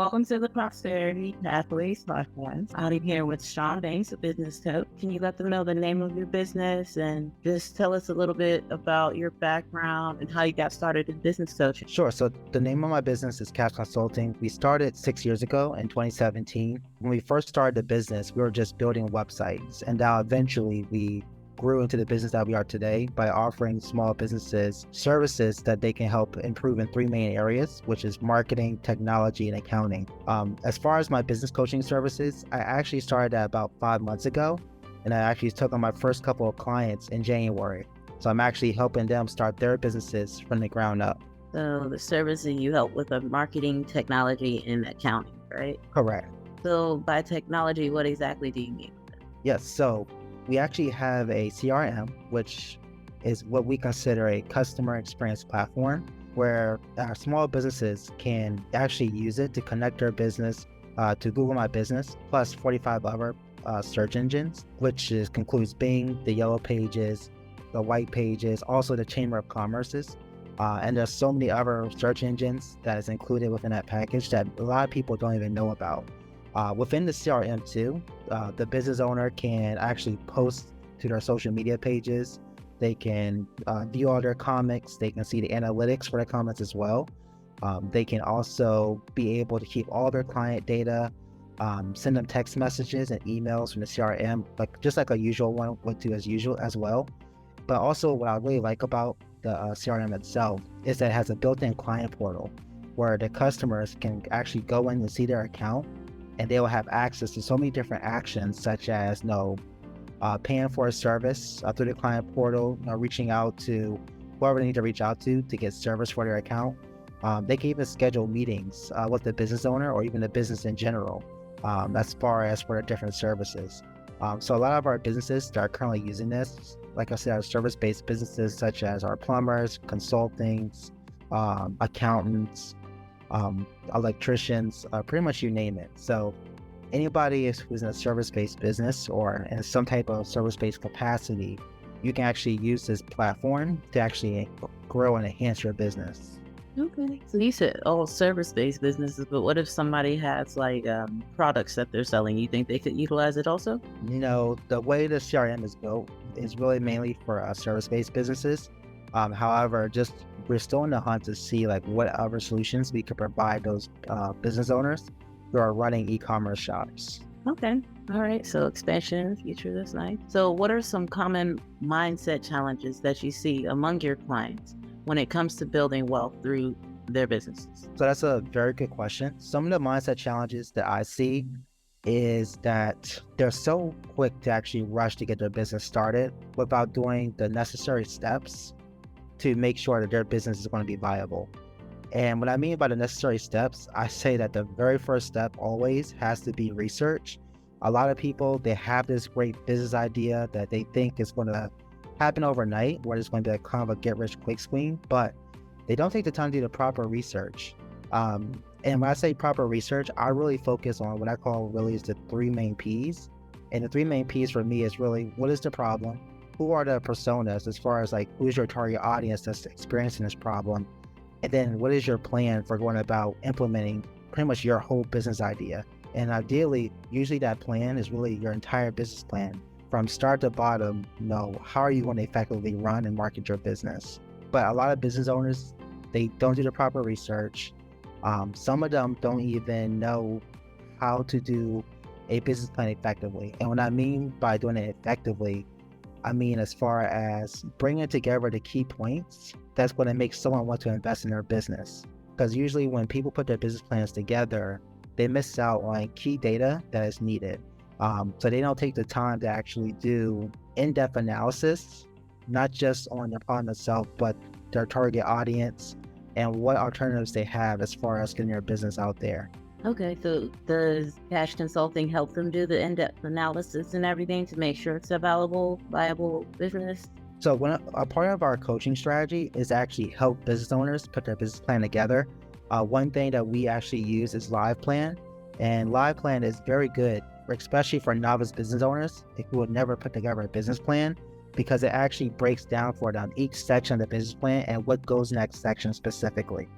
Welcome to the Prosperity Pathways podcast. I'm here with Sean Banks, a business coach. Can you let them know the name of your business and just tell us a little bit about your background and how you got started in business coaching? Sure. So the name of my business is Cash Consulting. We started 6 years ago in 2017. When we first started the business, we were just building websites. And now eventually we grew into the business that we are today by offering small businesses services that they can help improve in three main areas, which is marketing, technology, and accounting. As far as my business coaching services, I actually started that about 5 months ago, and I actually took on my first couple of clients in January. So I'm actually helping them start their businesses from the ground up. So the service that you help with are marketing, technology, and accounting, right? Correct. So by technology, what exactly do you mean? Yes. So we actually have a CRM, which is what we consider a customer experience platform, where our small businesses can actually use it to connect their business to Google My Business, plus 45 other search engines, which concludes Bing, the Yellow Pages, the White Pages, also the Chamber of Commerce's. And there's so many other search engines that is included within that package that a lot of people don't even know about. Within the CRM too, the business owner can actually post to their social media pages. They can view all their comments. They can see the analytics for their comments as well. They can also be able to keep all their client data, send them text messages and emails from the CRM, just like a usual one would do as well. But also what I really like about the CRM itself is that it has a built-in client portal where the customers can actually go in and see their account, and they will have access to so many different actions, such as paying for a service through the client portal, reaching out to whoever they need to reach out to get service for their account. They can even schedule meetings with the business owner or even the business in general, as far as for the different services. So a lot of our businesses that are currently using this, like I said, are service-based businesses such as our plumbers, consultants, accountants, electricians, pretty much you name it. So anybody who's in a service-based business or in some type of service-based capacity, you can actually use this platform to actually grow and enhance your business. Okay. So you said all service-based businesses, but what if somebody has products that they're selling? You think they could utilize it also? The way the CRM is built is really mainly for service-based businesses. However, we're still in the hunt to see what other solutions we could provide those business owners who are running e-commerce shops. Okay. All right. So expansion in the future, that's nice. So what are some common mindset challenges that you see among your clients when it comes to building wealth through their businesses? So that's a very good question. Some of the mindset challenges that I see is that they're so quick to actually rush to get their business started without doing the necessary steps to make sure that their business is going to be viable. And what I mean by the necessary steps, I say that the very first step always has to be research. A lot of people, they have this great business idea that they think is going to happen overnight, where it's going to be kind of a get-rich-quick scheme, but they don't take the time to do the proper research. And when I say proper research, I really focus on what I call really is the three main Ps. And the three main Ps for me is really, what is the problem? Who are the personas as far as who's your target audience that's experiencing this problem? And then what is your plan for going about implementing pretty much your whole business idea? And ideally, usually that plan is really your entire business plan. From start to bottom, how are you going to effectively run and market your business? But a lot of business owners, they don't do the proper research. Some of them don't even know how to do a business plan effectively. And what I mean by doing it effectively, I mean as far as bringing together the key points that's going to make someone want to invest in their business. Because usually when people put their business plans together, they miss out on key data that is needed. So they don't take the time to actually do in-depth analysis, not just on the problem itself, but their target audience and what alternatives they have as far as getting their business out there. Okay, so does Cash Consulting help them do the in-depth analysis and everything to make sure it's a viable business? So a part of our coaching strategy is actually help business owners put their business plan together. One thing that we actually use is Live Plan, and Live Plan is very good, especially for novice business owners who would never put together a business plan, because it actually breaks down for them each section of the business plan and what goes in that section specifically.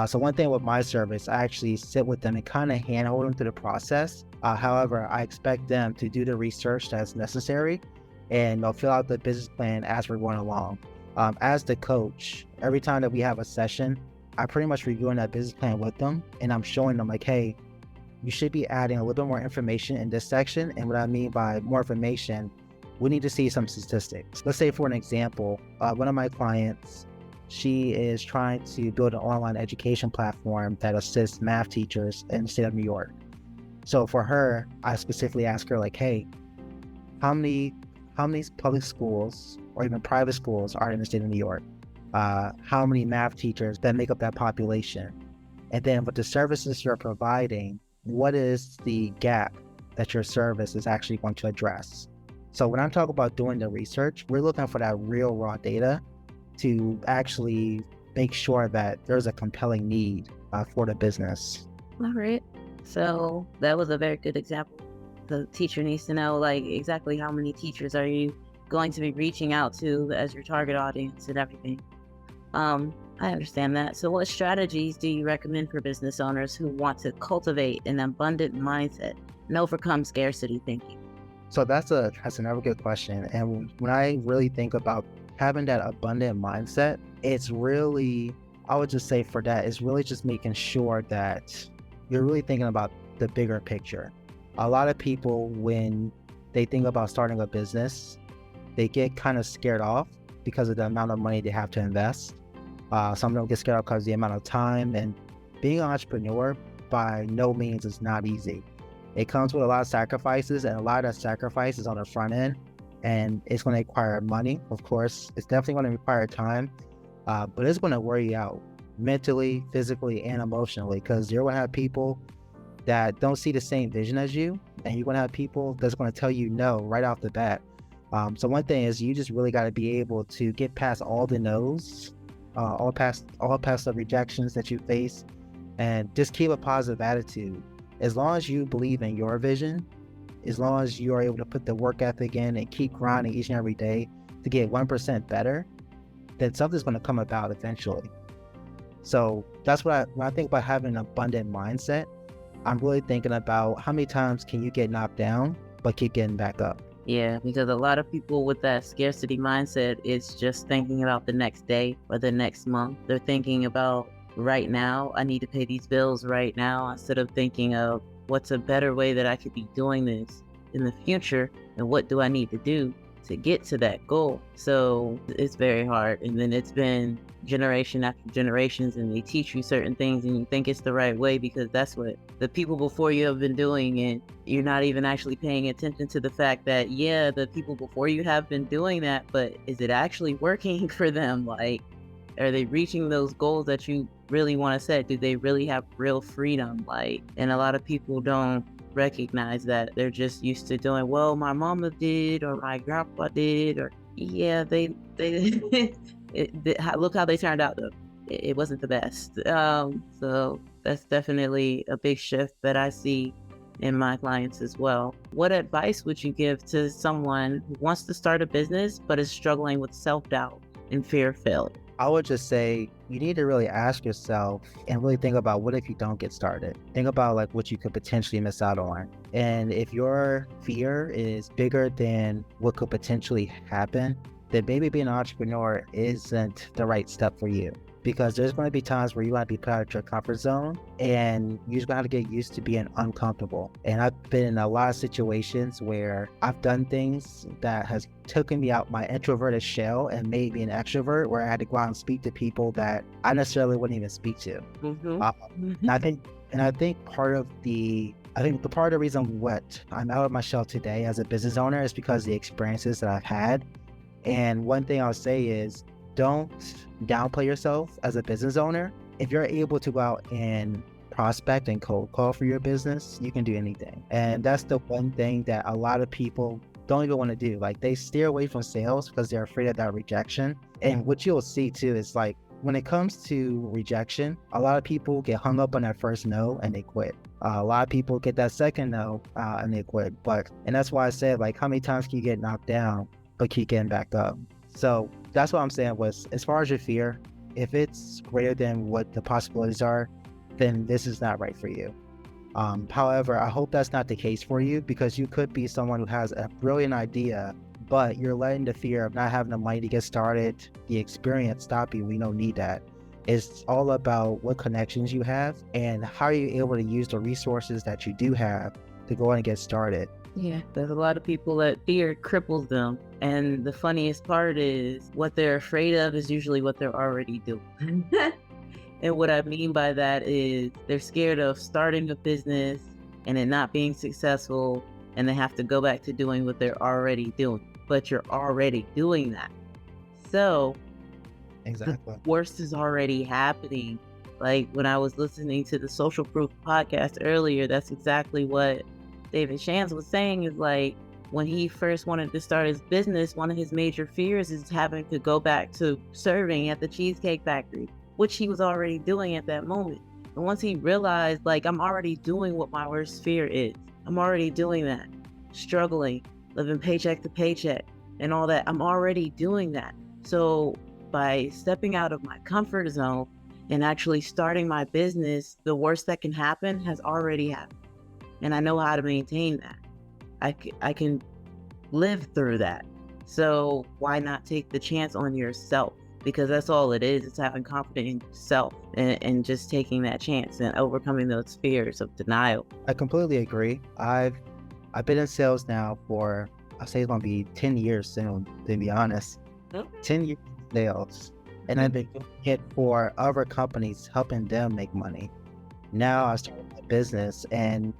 So one thing with my service, I actually sit with them and kind of handhold them through the process. However, I expect them to do the research that's necessary, and they'll fill out the business plan as we're going along. As the coach, every time that we have a session, I pretty much reviewing that business plan with them, and I'm showing them like, hey, you should be adding a little bit more information in this section. And what I mean by more information, we need to see some statistics. Let's say for an example, one of my clients, she is trying to build an online education platform that assists math teachers in the state of New York. So for her, I specifically asked her like, hey, how many public schools or even private schools are in the state of New York? How many math teachers that make up that population? And then with the services you're providing, what is the gap that your service is actually going to address? So when I'm talking about doing the research, we're looking for that real raw data to actually make sure that there's a compelling need for the business. All right. So that was a very good example. The teacher needs to know like exactly how many teachers are you going to be reaching out to as your target audience and everything. I understand that. So what strategies do you recommend for business owners who want to cultivate an abundant mindset and overcome scarcity thinking? So that's another good question. And when I really think about having that abundant mindset, it's really, I would just say for that, it's really just making sure that you're really thinking about the bigger picture. A lot of people, when they think about starting a business, they get kind of scared off because of the amount of money they have to invest. Some of them get scared off because of the amount of time, and being an entrepreneur by no means is not easy. It comes with a lot of sacrifices, and a lot of that sacrifice is on the front end, and it's going to require money, of course. It's definitely going to require time, but it's going to wear you out mentally, physically, and emotionally, because you're going to have people that don't see the same vision as you, and you're going to have people that's going to tell you no right off the bat. So one thing is you just really got to be able to get past all the no's, all past the rejections that you face, and just keep a positive attitude. As long as you believe in your vision, as long as you are able to put the work ethic in and keep grinding each and every day to get 1% better, then something's going to come about eventually. So that's when I think about having an abundant mindset, I'm really thinking about how many times can you get knocked down, but keep getting back up. Yeah, because a lot of people with that scarcity mindset is just thinking about the next day or the next month. They're thinking about right now, I need to pay these bills right now, instead of thinking of what's a better way that I could be doing this in the future and what do I need to do to get to that goal. So it's very hard. And then it's been generation after generations, and they teach you certain things and you think it's the right way because that's what the people before you have been doing, and you're not even actually paying attention to the fact that, yeah, the people before you have been doing that, but is it actually working for them? Like, are they reaching those goals that you really want to set? Do they really have real freedom? Like, and a lot of people don't recognize that. They're just used to doing, well, my mama did, or my grandpa did, or yeah, they look how they turned out though. It wasn't the best. So that's definitely a big shift that I see in my clients as well. What advice would you give to someone who wants to start a business but is struggling with self-doubt and fear of failure? I would just say you need to really ask yourself and really think about, what if you don't get started? Think about like what you could potentially miss out on. And if your fear is bigger than what could potentially happen, then maybe being an entrepreneur isn't the right step for you. Because there's going to be times where you want to be put out of your comfort zone, and you're just going to have to get used to being uncomfortable. And I've been in a lot of situations where I've done things that has taken me out my introverted shell and made me an extrovert, where I had to go out and speak to people that I necessarily wouldn't even speak to. And I think part of the reason what I'm out of my shell today as a business owner is because of the experiences that I've had. And one thing I'll say is, don't downplay yourself as a business owner. If you're able to go out and prospect and cold call for your business, you can do anything. And that's the one thing that a lot of people don't even want to do. Like, they steer away from sales because they're afraid of that rejection. And what you'll see too is, like, when it comes to rejection, a lot of people get hung up on that first no and they quit. A lot of people get that second no and they quit. And that's why I said, like, how many times can you get knocked down but keep getting back up? So that's what I'm saying was, as far as your fear, if it's greater than what the possibilities are, then this is not right for you. However, I hope that's not the case for you, because you could be someone who has a brilliant idea, but you're letting the fear of not having the money to get started, the experience stop you. We don't need that. It's all about what connections you have and how are you able to use the resources that you do have to go and get started. Yeah, there's a lot of people that fear cripples them. And the funniest part is what they're afraid of is usually what they're already doing. And what I mean by that is they're scared of starting a business and it not being successful, and they have to go back to doing what they're already doing. But you're already doing that. So the Exactly. worst is already happening. Like when I was listening to the Social Proof podcast earlier, that's exactly what David Shands was saying, is like when he first wanted to start his business, one of his major fears is having to go back to serving at the Cheesecake Factory, which he was already doing at that moment. And once he realized, like, I'm already doing what my worst fear is, I'm already doing that, struggling, living paycheck to paycheck and all that, I'm already doing that. So by stepping out of my comfort zone and actually starting my business, the worst that can happen has already happened. And I know how to maintain that. I can live through that. So why not take the chance on yourself? Because that's all it is. It's having confidence in yourself and just taking that chance and overcoming those fears of denial. I completely agree. I've been in sales now for, I'll say it's gonna be 10 years soon, to be honest. Okay. 10 years in sales. And I've been doing it for other companies, helping them make money. Now I started my business, and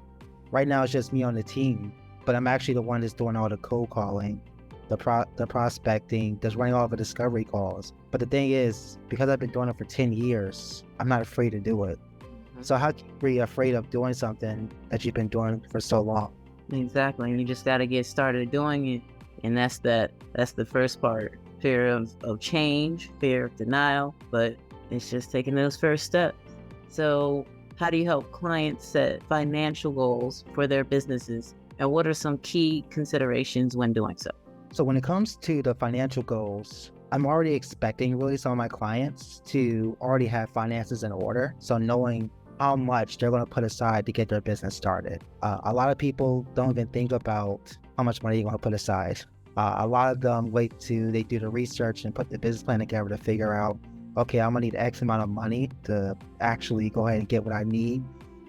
right now it's just me on the team, but I'm actually the one that's doing all the cold calling, the prospecting, just running all the discovery calls. But the thing is, because I've been doing it for 10 years, I'm not afraid to do it. So how can you be afraid of doing something that you've been doing for so long? Exactly. And you just got to get started doing it. And that's the first part. Fear of change, fear of denial, but it's just taking those first steps. So how do you help clients set financial goals for their businesses? And what are some key considerations when doing so? So when it comes to the financial goals, I'm already expecting really some of my clients to already have finances in order. So knowing how much they're going to put aside to get their business started. A lot of people don't even think about how much money you're going to put aside. A lot of them they do the research and put the business plan together to figure out, okay, I'm going to need X amount of money to actually go ahead and get what I need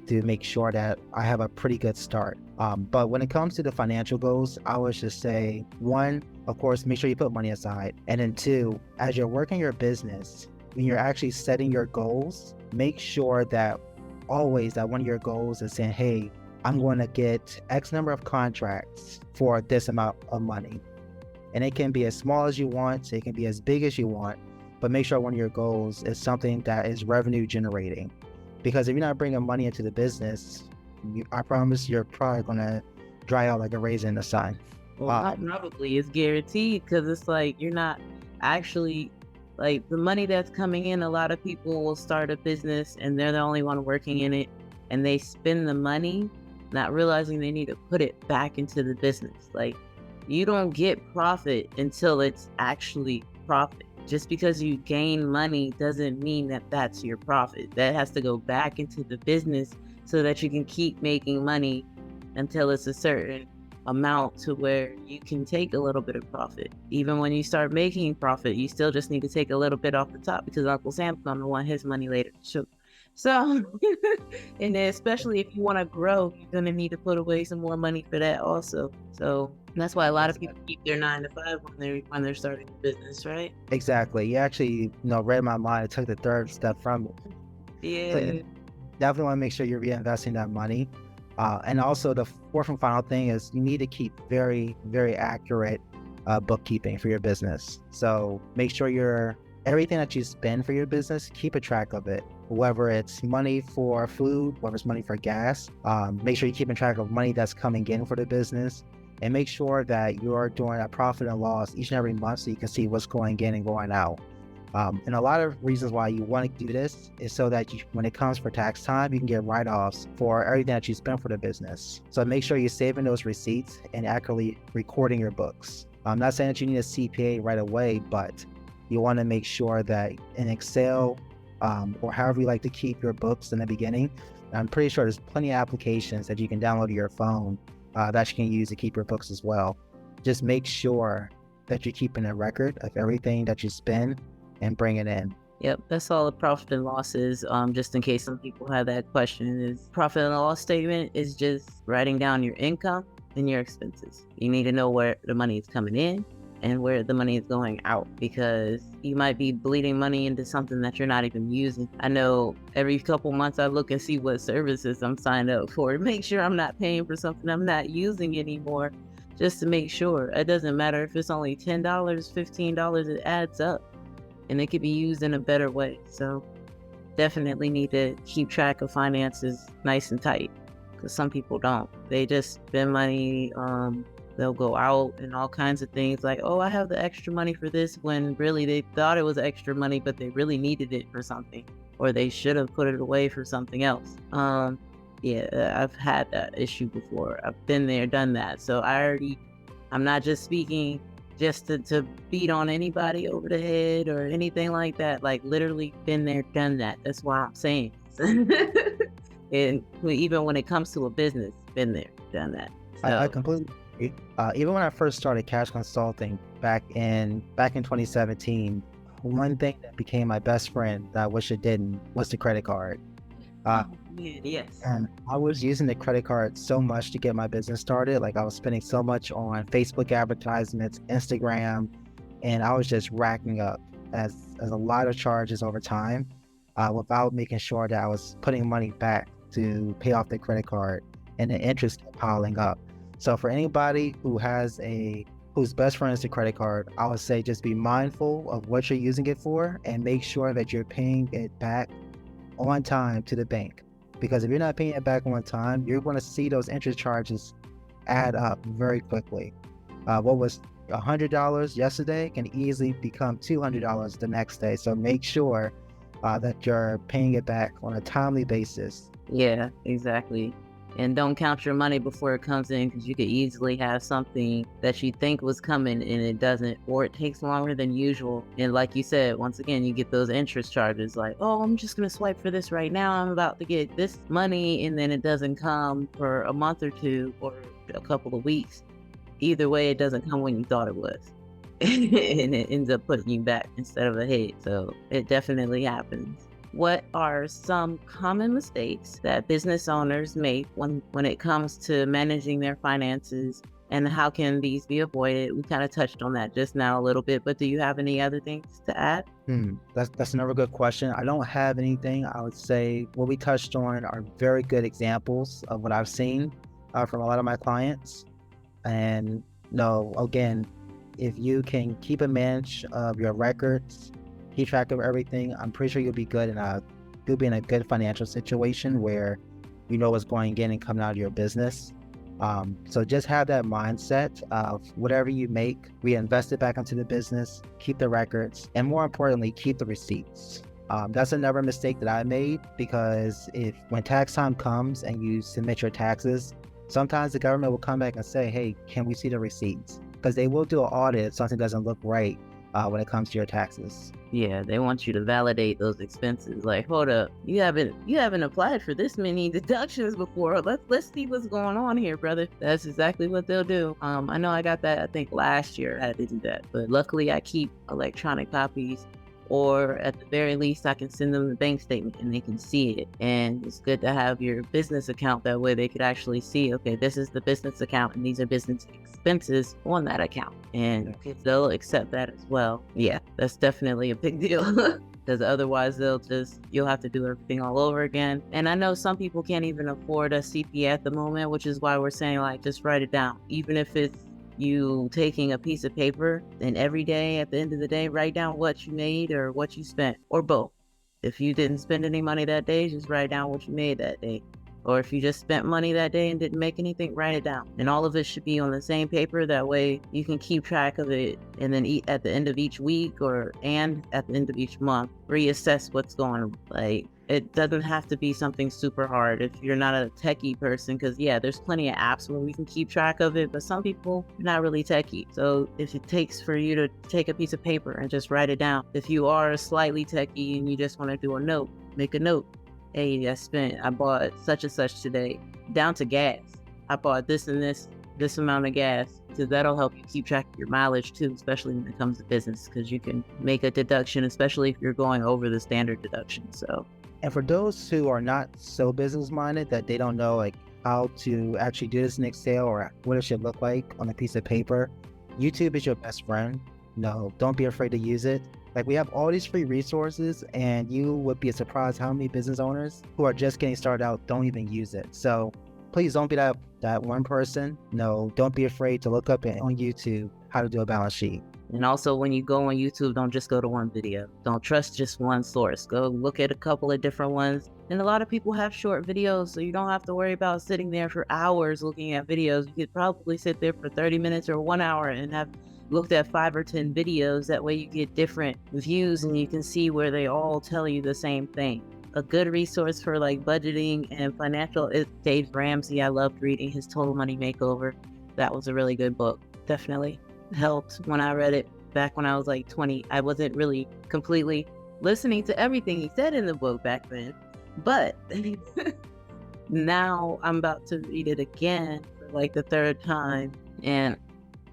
to make sure that I have a pretty good start. But when it comes to the financial goals, I would just say, one, of course, make sure you put money aside. And then two, as you're working your business, when you're actually setting your goals, make sure that always that one of your goals is saying, hey, I'm going to get X number of contracts for this amount of money. And it can be as small as you want, it can be as big as you want, but make sure one of your goals is something that is revenue generating. Because if you're not bringing money into the business, I promise you're probably going to dry out like a raisin in the sun. Well, not probably, it's guaranteed, because it's like you're not actually, like, the money that's coming in, a lot of people will start a business and they're the only one working in it, and they spend the money not realizing they need to put it back into the business. Like, you don't get profit until it's actually profit. Just because you gain money doesn't mean that that's your profit. That has to go back into the business so that you can keep making money until it's a certain amount to where you can take a little bit of profit. Even when you start making profit, you still just need to take a little bit off the top, because Uncle Sam's gonna want his money later too. So, and then especially if you want to grow, you're gonna need to put away some more money for that also. So that's why a lot of people keep their 9 to 5 when they're starting a business, right? Exactly. You actually, read my mind and took the third step from it. Yeah. So you definitely want to make sure you're reinvesting that money. And also the fourth and final thing is you need to keep very, very accurate bookkeeping for your business. So make sure everything that you spend for your business, keep a track of it. Whether it's money for food, whether it's money for gas, make sure you're keeping track of money that's coming in for the business, and make sure that you're doing a profit and loss each and every month so you can see what's going in and going out. And a lot of reasons why you want to do this is so that when it comes for tax time, you can get write-offs for everything that you spend for the business. So make sure you're saving those receipts and accurately recording your books. I'm not saying that you need a CPA right away, but you want to make sure that in Excel, or however you like to keep your books in the beginning, I'm pretty sure there's plenty of applications that you can download to your phone that you can use to keep your books as well. Just make sure that you're keeping a record of everything that you spend and bring it in. Yep, that's all the profit and loss is. Just in case some people have that question, is profit and loss statement is just writing down your income and your expenses. You need to know where the money is coming in and where the money is going out, because you might be bleeding money into something that you're not even using. I know every couple months I look and see what services I'm signed up for to make sure I'm not paying for something I'm not using anymore, just to make sure. It doesn't matter if it's only $10, $15, it adds up and it could be used in a better way. So definitely need to keep track of finances nice and tight, because some people don't. They just spend money. They'll go out and all kinds of things like, oh, I have the extra money for this, when really they thought it was extra money, but they really needed it for something, or they should have put it away for something else. Yeah, I've had that issue before. I've been there, done that. So I'm not just speaking just to beat on anybody over the head or anything like that. Like, literally been there, done that. That's why I'm saying. And even when it comes to a business, been there, done that. So, I completely agree. Even when I first started cash consulting back in 2017, one thing that became my best friend that I wish it didn't was the credit card. yes. And I was using the credit card so much to get my business started. Like, I was spending so much on Facebook advertisements, Instagram, and I was just racking up as a lot of charges over time, without making sure that I was putting money back to pay off the credit card, and the interest kept piling up. So for anybody whose best friend is the credit card, I would say just be mindful of what you're using it for and make sure that you're paying it back on time to the bank. Because if you're not paying it back on time, you're going to see those interest charges add up very quickly. What was $100 yesterday can easily become $200 the next day. So make sure that you're paying it back on a timely basis. Yeah, exactly. And don't count your money before it comes in, because you could easily have something that you think was coming and it doesn't, or it takes longer than usual. And like you said, once again, you get those interest charges like, oh, I'm just going to swipe for this right now. I'm about to get this money, and then it doesn't come for a month or two or a couple of weeks. Either way, it doesn't come when you thought it was. And it ends up putting you back instead of ahead. So it definitely happens. What are some common mistakes that business owners make when it comes to managing their finances, and how can these be avoided? We kind of touched on that just now a little bit, but do you have any other things to add? That's another good question. I don't have anything. I would say what we touched on are very good examples of what I've seen from a lot of my clients. And no, again, if you can keep a manage of your records, keep track of everything, I'm pretty sure you'll be good, and you'll be in a good financial situation where you know what's going in and coming out of your business. So just have that mindset of whatever you make, reinvest it back into the business, keep the records, and more importantly, keep the receipts. That's another mistake that I made, because when tax time comes and you submit your taxes, sometimes the government will come back and say, hey, can we see the receipts? Because they will do an audit if something doesn't look right when it comes to your taxes. Yeah, they want you to validate those expenses. Like, hold up, you haven't applied for this many deductions before. Let's see what's going on here, brother. That's exactly what they'll do. I know I got that, I think last year I had to do that, but luckily I keep electronic copies, or at the very least I can send them the bank statement and they can see it. And it's good to have your business account, that way they could actually see, okay, this is the business account and these are business expenses on that account, and they'll accept that as well. Yeah, that's definitely a big deal. Because otherwise you'll have to do everything all over again. And I know some people can't even afford a CPA at the moment, which is why we're saying, like, just write it down. Even if it's you taking a piece of paper, and every day at the end of the day, write down what you made or what you spent, or both. If you didn't spend any money that day, just write down what you made that day. Or if you just spent money that day and didn't make anything, write it down. And all of it should be on the same paper. That way you can keep track of it, and then at the end of each week and at the end of each month, reassess what's going on. Like, It doesn't have to be something super hard if you're not a techie person, because yeah, there's plenty of apps where we can keep track of it, but some people are not really techie. So if it takes for you to take a piece of paper and just write it down, if you are slightly techie and you just want to do a note, make a note. Hey, I bought such and such today, down to gas. I bought this and this amount of gas, because that'll help you keep track of your mileage too, especially when it comes to business, because you can make a deduction, especially if you're going over the standard deduction. So. And for those who are not so business minded that they don't know like how to actually do this in Excel or what it should look like on a piece of paper, YouTube is your best friend. No, don't be afraid to use it. Like, we have all these free resources, and you would be surprised how many business owners who are just getting started out don't even use it. So please don't be that one person. No, don't be afraid to look up on YouTube how to do a balance sheet. And also, when you go on YouTube, don't just go to one video. Don't trust just one source. Go look at a couple of different ones. And a lot of people have short videos, so you don't have to worry about sitting there for hours looking at videos. You could probably sit there for 30 minutes or 1 hour and have looked at 5 or 10 videos. That way you get different views and you can see where they all tell you the same thing. A good resource for like budgeting and financial is Dave Ramsey. I loved reading his Total Money Makeover. That was a really good book. Definitely helped when I read it back when I was like 20. I wasn't really completely listening to everything he said in the book back then, but now I'm about to read it again for like the 3rd time, and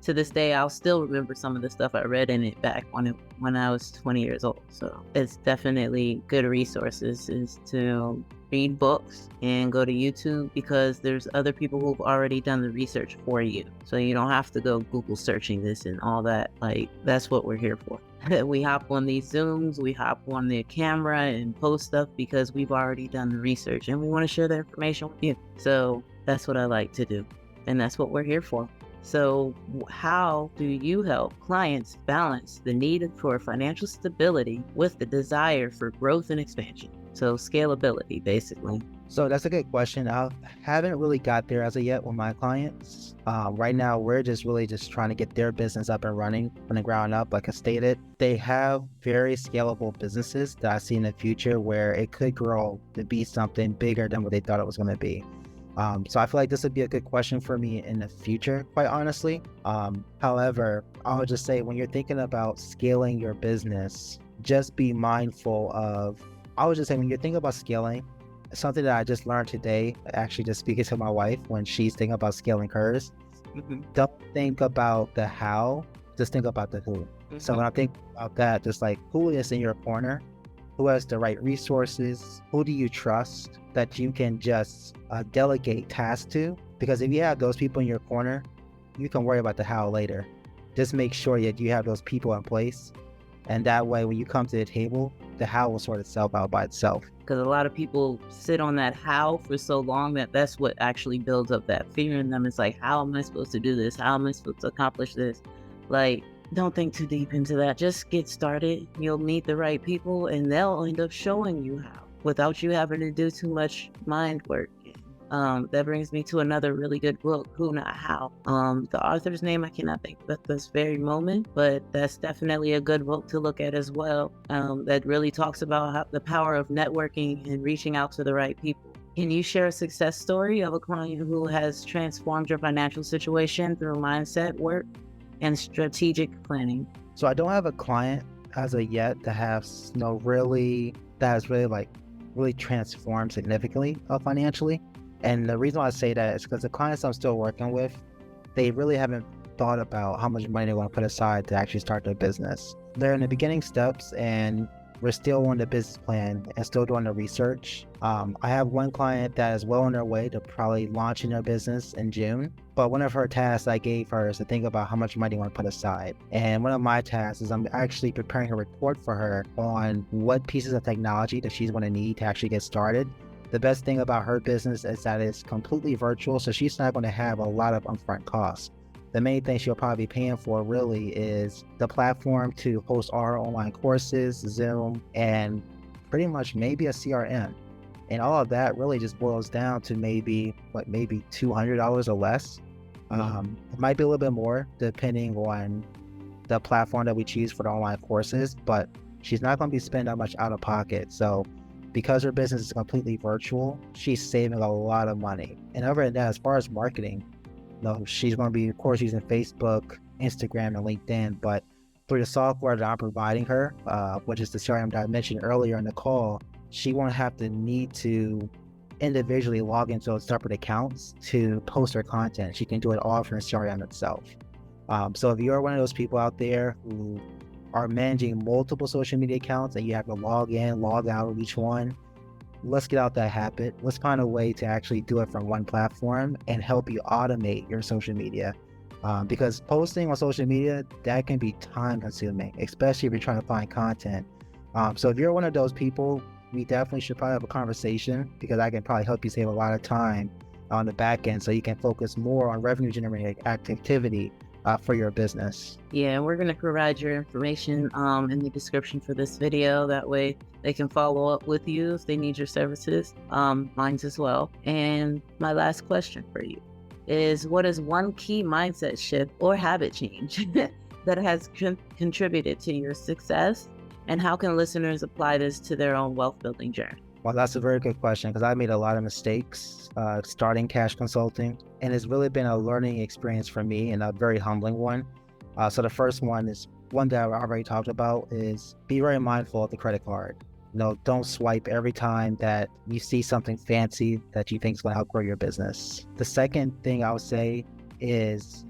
to this day I'll still remember some of the stuff I read in it back when I was 20 years old. So it's definitely good resources is to read books and go to YouTube, because there's other people who've already done the research for you. So you don't have to go Google searching this and all that. Like, that's what we're here for. We hop on these Zooms, we hop on the camera and post stuff because we've already done the research and we want to share the information with you. So that's what I like to do. And that's what we're here for. So how do you help clients balance the need for financial stability with the desire for growth and expansion? So scalability, basically. So that's a good question. I haven't really got there as of yet with my clients. Right now, we're just trying to get their business up and running from the ground up. Like I stated, they have very scalable businesses that I see in the future where it could grow to be something bigger than what they thought it was going to be. So I feel like this would be a good question for me in the future, quite honestly. However, I would just say, when you're thinking about scaling your business, just be mindful of, I would just say, when you're thinking about scaling, something that I just learned today, actually just speaking to my wife when she's thinking about scaling hers, don't think about the how, just think about the who. So when I think about that, just like, who is in your corner? Who has the right resources? Who do you trust that you can just delegate tasks to? Because if you have those people in your corner, you can worry about the how later. Just make sure that you have those people in place. And that way, when you come to the table, the how will sort itself out by itself. Because a lot of people sit on that how for so long that's what actually builds up that fear in them. It's like, how am I supposed to do this? How am I supposed to accomplish this? Like, don't think too deep into that. Just get started. You'll meet the right people and they'll end up showing you how without you having to do too much mind work. That brings me to another really good book, Who Not How. The author's name I cannot think of at this very moment, but that's definitely a good book to look at as well. That really talks about the power of networking and reaching out to the right people. Can you share a success story of a client who has transformed your financial situation through mindset work and strategic planning? So I don't have a client as of yet that has really transformed significantly financially. And the reason why I say that is because the clients I'm still working with, they really haven't thought about how much money they want to put aside to actually start their business. They're in the beginning steps and we're still on the business plan and still doing the research. I have one client that is well on their way to probably launching their business in June. But one of her tasks I gave her is to think about how much money you want to put aside. And one of my tasks is I'm actually preparing a report for her on what pieces of technology that she's going to need to actually get started. The best thing about her business is that it's completely virtual, so she's not going to have a lot of upfront costs. The main thing she'll probably be paying for really is the platform to host our online courses, Zoom, and pretty much maybe a CRM. And all of that really just boils down to maybe $200 or less. It might be a little bit more depending on the platform that we choose for the online courses, but she's not going to be spending that much out of pocket. So because her business is completely virtual, she's saving a lot of money. And other than that, as far as marketing, she's going to be, of course, using Facebook, Instagram, and LinkedIn, but through the software that I'm providing her, which is the CRM that I mentioned earlier in the call, she won't have to need to individually log into those separate accounts to post her content. She can do it all from CRM itself. So if you're one of those people out there who are managing multiple social media accounts and you have to log in, log out of each one, let's get out that habit. Let's find a way to actually do it from one platform and help you automate your social media. Because posting on social media, that can be time consuming, especially if you're trying to find content. So if you're one of those people, we definitely should probably have a conversation, because I can probably help you save a lot of time on the back end so you can focus more on revenue generating activity for your business. Yeah, we're going to provide your information in the description for this video. That way they can follow up with you if they need your services, mine as well. And my last question for you is, what is one key mindset shift or habit change that has contributed to your success? And how can listeners apply this to their own wealth building journey? Well, that's a very good question, because I made a lot of mistakes starting cash consulting, and it's really been a learning experience for me, and a very humbling one. So the first one is one that I already talked about, is be very mindful of the credit card. Don't swipe every time that you see something fancy that you think is going to help grow your business. The second thing I would say is,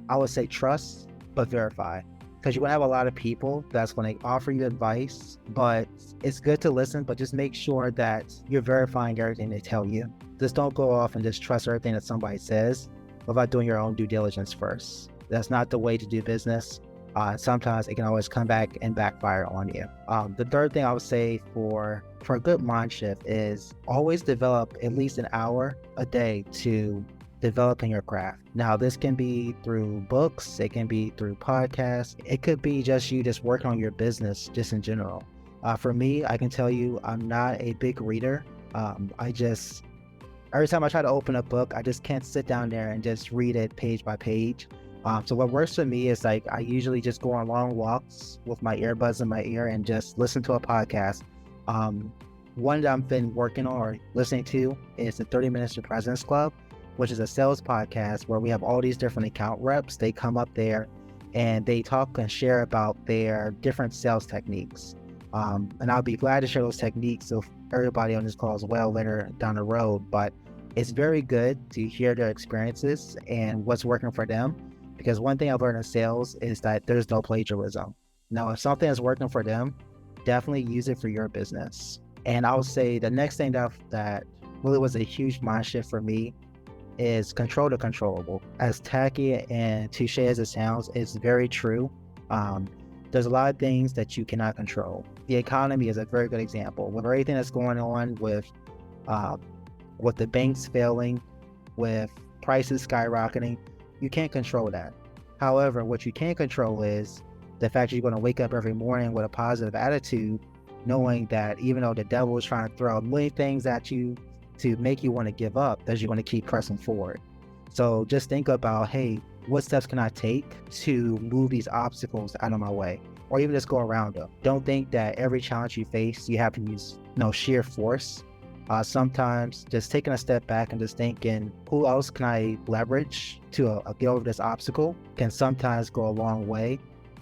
trust, but verify. Because you're going to have a lot of people that's going to offer you advice, but it's good to listen, but just make sure that you're verifying everything they tell you. Just don't go off and just trust everything that somebody says without doing your own due diligence first. That's not the way to do business. Sometimes it can always come back and backfire on you. The third thing I would say for a good mind shift is always develop at least an hour a day to developing your craft. Now, this can be through books, it can be through podcasts, it could be just you just working on your business just in general. For me, I can tell you I'm not a big reader. Every time I try to open a book, I just can't sit down there and just read it page by page. So what works for me is I usually just go on long walks with my earbuds in my ear and just listen to a podcast. One that I've been working on or listening to is the 30 Minutes to President's Club, which is a sales podcast where we have all these different account reps. They come up there and they talk and share about their different sales techniques. And I'll be glad to share those techniques with everybody on this call as well later down the road. But it's very good to hear their experiences and what's working for them. Because one thing I've learned in sales is that there's no plagiarism. Now, if something is working for them, definitely use it for your business. And I would say the next thing that really was a huge mind shift for me is control the controllable. As tacky and touche as it sounds, it's very true. There's a lot of things that you cannot control. The economy is a very good example. With everything that's going on with the banks failing, with prices skyrocketing, you can't control that. However, what you can control is the fact that you're going to wake up every morning with a positive attitude, knowing that even though the devil is trying to throw a million things at you to make you want to give up, that you're going to keep pressing forward. So just think about, hey, what steps can I take to move these obstacles out of my way, or even just go around them? Don't think that every challenge you face, you have to use sheer force. Sometimes just taking a step back and just thinking, who else can I leverage to get over this obstacle, can sometimes go a long way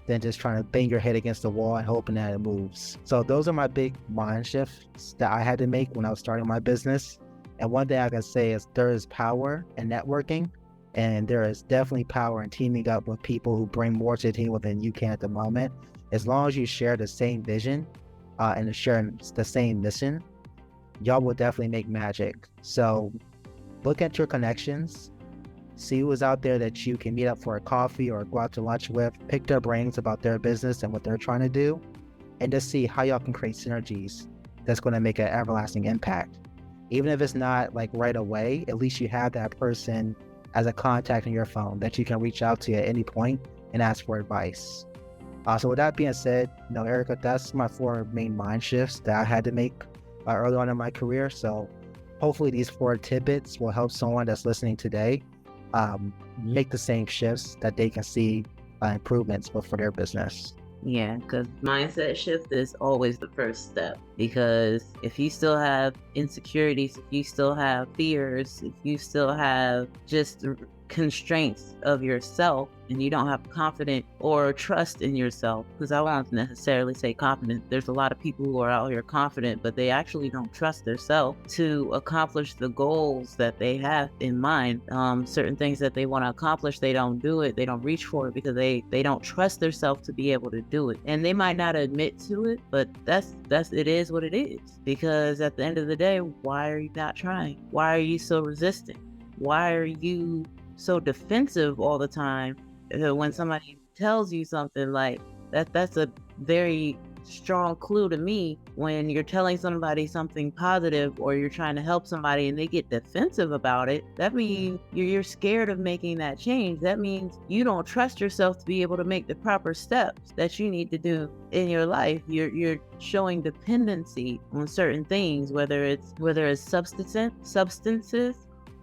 than just trying to bang your head against the wall and hoping that it moves. So those are my big mind shifts that I had to make when I was starting my business. And one thing I can say is there is power in networking, and there is definitely power in teaming up with people who bring more to the table than you can at the moment. As long as you share the same vision and share the same mission, y'all will definitely make magic. So look at your connections, see who is out there that you can meet up for a coffee or go out to lunch with, pick their brains about their business and what they're trying to do, and just see how y'all can create synergies that's going to make an everlasting impact. Even if it's not like right away, at least you have that person as a contact in your phone that you can reach out to at any point and ask for advice. So with that being said, Erica, that's my 4 main mind shifts that I had to make early on in my career. So hopefully these 4 tidbits will help someone that's listening today make the same shifts that they can see improvements for their business. Yeah, because mindset shift is always the first step. Because if you still have insecurities, if you still have fears, if you still have just constraints of yourself and you don't have confidence or trust in yourself, because I won't necessarily say confident. There's a lot of people who are out here confident, but they actually don't trust themselves to accomplish the goals that they have in mind. Certain things that they want to accomplish, they don't do it. They don't reach for it because they don't trust themselves to be able to do it. And they might not admit to it, but that's it is what it is. Because at the end of the day, why are you not trying? Why are you so resistant? Why are you so defensive all the time when somebody tells you something like that? That's a very strong clue to me when you're telling somebody something positive or you're trying to help somebody and they get defensive about it. That means you're scared of making that change. That means you don't trust yourself to be able to make the proper steps that you need to do in your life. You're showing dependency on certain things, whether it's substances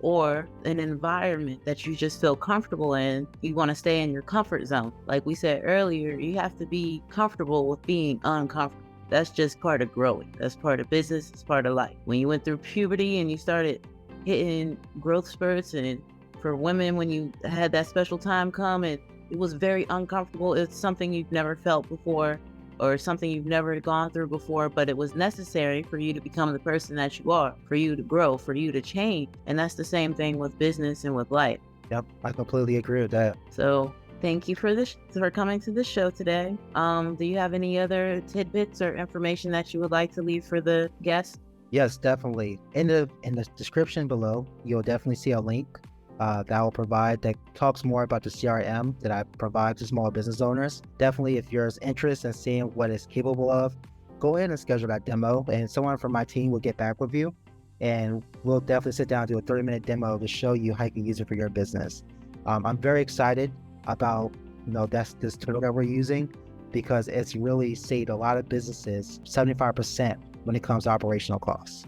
or an environment that you just feel comfortable in. You want to stay in your comfort zone. Like we said earlier, you have to be comfortable with being uncomfortable. That's just part of growing. That's part of business. It's part of life. When you went through puberty and you started hitting growth spurts, and for women, when you had that special time come and it was very uncomfortable, it's something you've never felt before or something you've never gone through before, but it was necessary for you to become the person that you are, for you to grow, for you to change. And that's the same thing with business and with life. Yep, I completely agree with that. So thank you for coming to the show today. Do you have any other tidbits or information that you would like to leave for the guests? Yes, definitely. In the description below, you'll definitely see a link that I will provide that talks more about the CRM that I provide to small business owners. Definitely, if you're interested in seeing what it's capable of, go ahead and schedule that demo, and someone from my team will get back with you, and we'll definitely sit down and do a 30-minute demo to show you how you can use it for your business. I'm very excited about this tool that we're using, because it's really saved a lot of businesses 75% when it comes to operational costs.